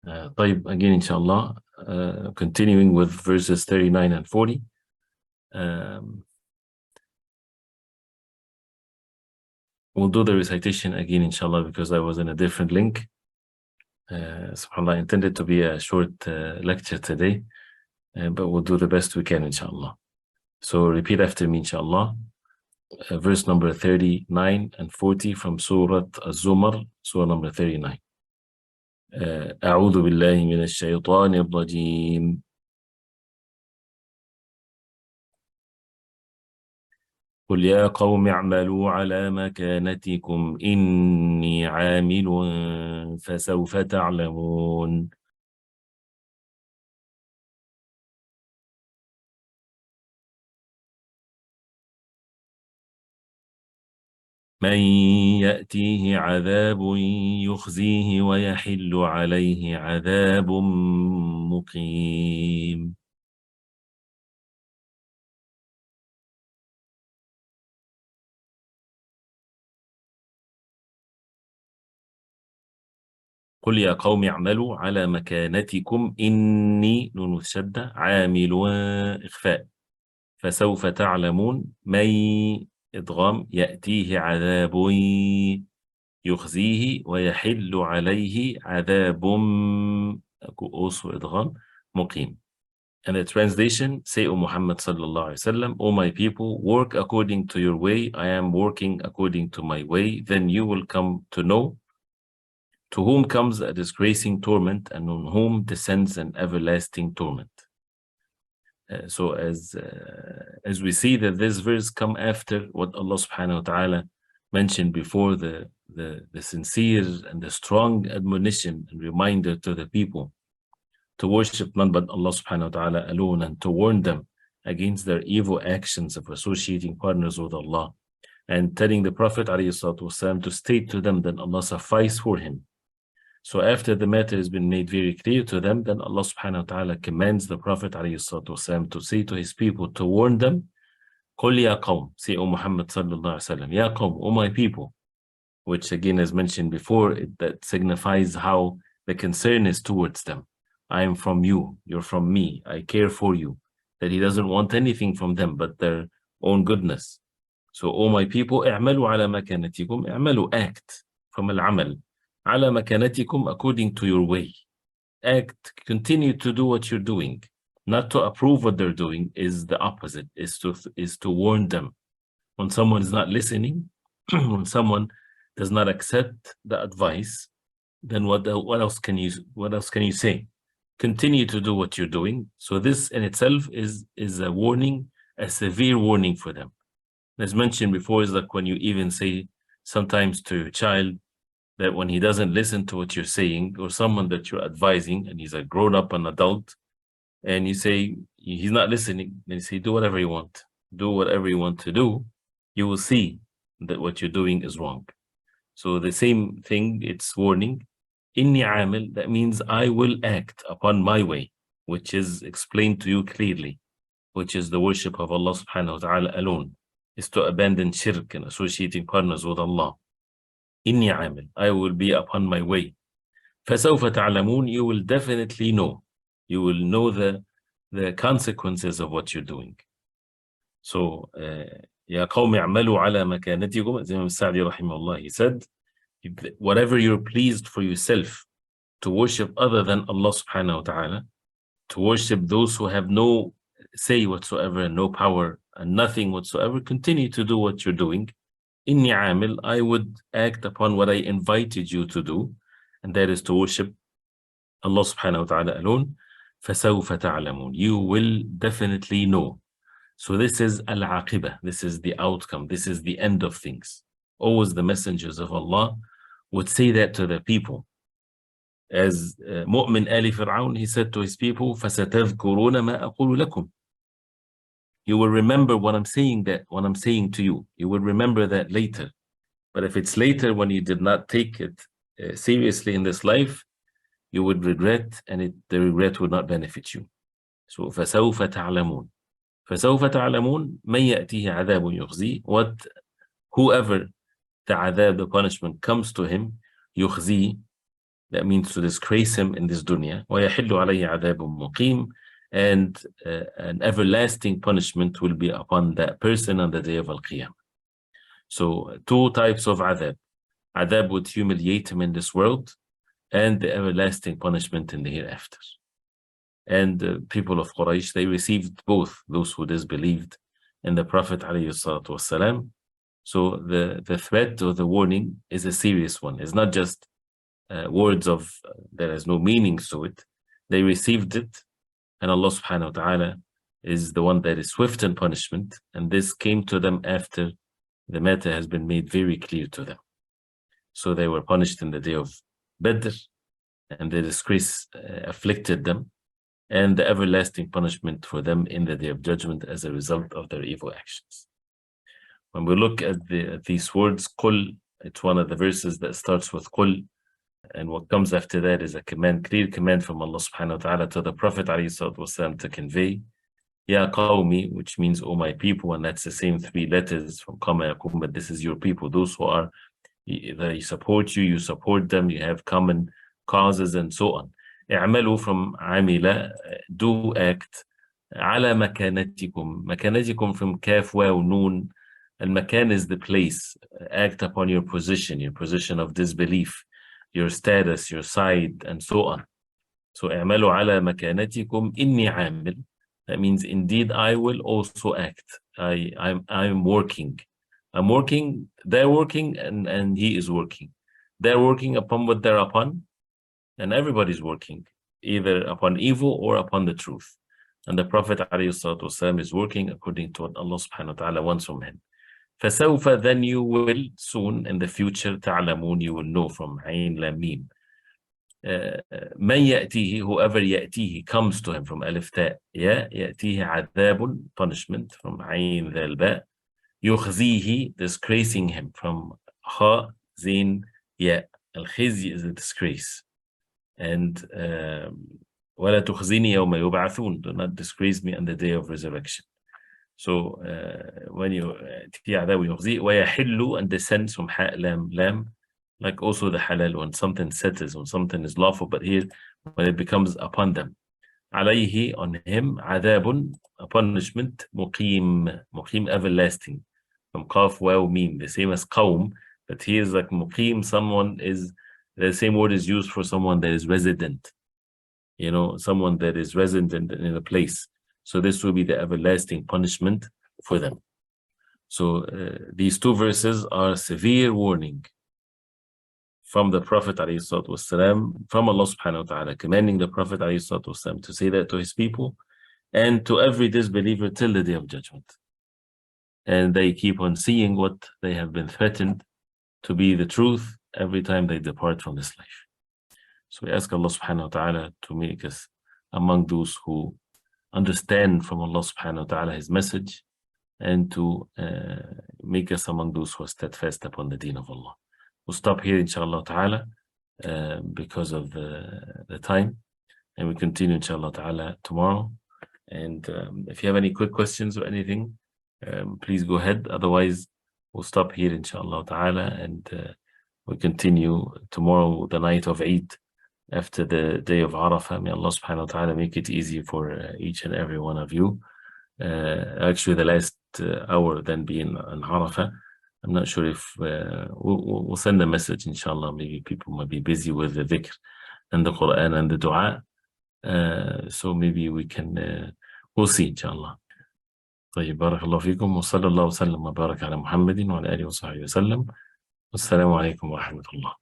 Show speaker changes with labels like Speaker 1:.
Speaker 1: طيب, again, inshallah, continuing with verses 39 and 40. We'll do the recitation again, inshallah, because I was in a different link. SubhanAllah, intended to be a short lecture today, but we'll do the best we can, inshallah. So repeat after me, inshallah. Verse number 39 and 40 from Surah Az-Zumar, Surah number 39. أعوذ بالله من الشيطان الرجيم. قل يا قوم اعملوا على مكانتكم إني عامل فسوف تعلمون. من يأتيه عذاب يخزيه ويحل عليه عذاب مقيم. قل يا قوم اعملوا على مكانتكم إني نون الشدة عامل إخفاء فسوف تعلمون من إدغام يأتيه عذاب يخزيه ويحل عليه عذاب also إدغام مقيم. And the translation, say, O Muhammad sallallahu alaihi wasallam, O my people, work according to your way. I am working according to my way. Then you will come to know to whom comes a disgracing torment and on whom descends an everlasting torment. So as we see that this verse come after what Allah subhanahu wa ta'ala mentioned before, the sincere and the strong admonition and reminder to the people to worship none but Allah subhanahu wa ta'ala alone, and to warn them against their evil actions of associating partners with Allah, and telling the Prophet ﷺ to state to them that Allah suffice for him. So after the matter has been made very clear to them, then Allah subhanahu wa ta'ala commands the Prophet ﷺ to say to his people, to warn them, قُلْ يَا قَوْمِ, say, O Muhammad sallallahu alayhi wa sallam, Ya qawm, O my people, which again, as mentioned before, that signifies how the concern is towards them. I am from you, you're from me, I care for you. That he doesn't want anything from them but their own goodness. So, O my people, اعملوا على مكانتكم, اعملوا, act from al-amal. على مكانتكم, according to your way. Act, continue to do what you're doing. Not to approve what they're doing is the opposite, is to warn them. When someone is not listening, when someone does not accept the advice, then what else can you say? Continue to do what you're doing. So this in itself is a warning, a severe warning for them. As mentioned before, is like when you even say sometimes to your child that when he doesn't listen to what you're saying, or someone that you're advising and he's a grown-up, an adult, and you say he's not listening, then you say, do whatever you want. Do whatever you want to do. You will see that what you're doing is wrong. So the same thing, it's warning. Inni amil, that means I will act upon my way, which is explained to you clearly, which is the worship of Allah subhanahu wa ta'ala alone, is to abandon shirk and associating partners with Allah. Inni amil, I will be upon my way. فَسَوْفَ تَعْلَمُونَ, you will definitely know. You will know the consequences of what you're doing. So, يَا قَوْمِ اعْمَلُوا عَلَى مَكَانَتِكُمْ, as Imam Sa'di rahimahullah, he said, whatever you're pleased for yourself, to worship other than Allah subhanahu wa ta'ala, to worship those who have no say whatsoever and no power and nothing whatsoever, continue to do what you're doing. Inni amil, I would act upon what I invited you to do, and that is to worship Allah subhanahu wa ta'ala alone. فَسَوْفَ تَعْلَمُونَ, you will definitely know. So this is al-aqibah, this is the outcome, this is the end of things. Always the messengers of Allah would say that to the people. As Mu'min Ali Fir'aun, he said to his people, فَسَتَذْكُرُونَ مَا أَقُولُ لَكُمْ, you will remember what I'm saying to you. You will remember that later. But if it's later when you did not take it seriously in this life, you would regret, and the regret would not benefit you. So فَسَوْفَ تَعْلَمُونَ, فَسَوْفَ تَعْلَمُونَ مَنْ يَأْتِيهِ عَذَابٌ يُخْزِي, whoever the adhab, the punishment, comes to him, يُخْزِي, That means to disgrace him in this dunya. وَيَحِلُّ عَلَيْهِ عَذَابٌ مُقِيمٌ. And an everlasting punishment will be upon that person on the day of Al-Qiyamah. So two types of adhab. Adhab would humiliate him in this world, and the everlasting punishment in the hereafter. And the people of Quraysh, they received both, those who disbelieved in the Prophet ﷺ. So the threat or the warning is a serious one. It's not just words of there is no meanings to it. They received it, and Allah subhanahu wa ta'ala is the one that is swift in punishment, and this came to them after the matter has been made very clear to them. So they were punished in the day of Badr, and the disgrace afflicted them, and the everlasting punishment for them in the day of judgment as a result of their evil actions. When we look at these words, Qul, it's one of the verses that starts with Qul, and what comes after that is a command, clear command from Allah subhanahu wa ta'ala to the Prophet ﷺ to convey, Ya Qawmi, which means, oh my people, and that's the same three letters from Qama Yakum, but this is your people, those who are, they support you, you support them, you have common causes and so on. اعملوا from عمل, do act, على مكانتكم, مكانتكم from kaf, waw, noon, and makan is the place, act upon your position of disbelief, your status, your side, and so on. So اعملوا على مكانتكم إني عامل. That means indeed I will also act. I'm working. I'm working, they're working, and he is working. They're working upon what they're upon, and everybody's working, either upon evil or upon the truth. And the Prophet ﷺ is working according to what Allah subhanahu wa ta'ala wants from him. فَسَوْفَ, then you will soon in the future, تَعْلَمُونَ, you will know from عين لام ميم. مَنْ يَأْتِيهِ, whoever يأتيه comes to him, from alif ta, ya يأتيه عذاب, punishment, from عين ذال باء, يخزيه, disgracing him, from ha zin ya. Al-khizy is a disgrace. And وَلَا تُخْزِنِي يَوْمَ يُبْعَثُونَ, do not disgrace me on the day of resurrection. So when you وَيَحِلُّ, and descends from ha lam lam, like also the halal, when something settles, when something is lawful, but here when it becomes upon them. عَلَيْهِ, on him, عَذَابٌ, a punishment, muqim, muqim, everlasting, from qaf, waw, mim, the same as qawm, but here is like muqim, someone is, the same word is used for someone that is resident, you know, someone that is resident in a place. So this will be the everlasting punishment for them. So these two verses are severe warning from the Prophet ﷺ, from Allah subhanahu wa ta'ala, commanding the Prophet ﷺ to say that to his people and to every disbeliever till the day of judgment. And they keep on seeing what they have been threatened to be the truth every time they depart from this life. So we ask Allah subhanahu wa ta'ala to make us among those who understand from Allah subhanahu wa ta'ala his message, and to make us among those who are steadfast upon the deen of Allah. We'll stop here inshallah ta'ala because of the time, and we continue inshallah ta'ala tomorrow. And if you have any quick questions or anything, please go ahead. Otherwise, we'll stop here inshallah ta'ala, and we continue tomorrow, the night of Eid, after the day of Arafah. May Allah subhanahu wa ta'ala make it easy for each and every one of you. Actually, the last hour then being on Arafah. I'm not sure if we'll send a message, inshallah. Maybe people might be busy with the dhikr and the Quran and the dua. So maybe we can, we'll see, inshallah. طيب بارك الله فيكم وصلى الله وسلم وبارك على محمد وعلى آله وصحبه وسلم. والسلام عليكم ورحمة الله.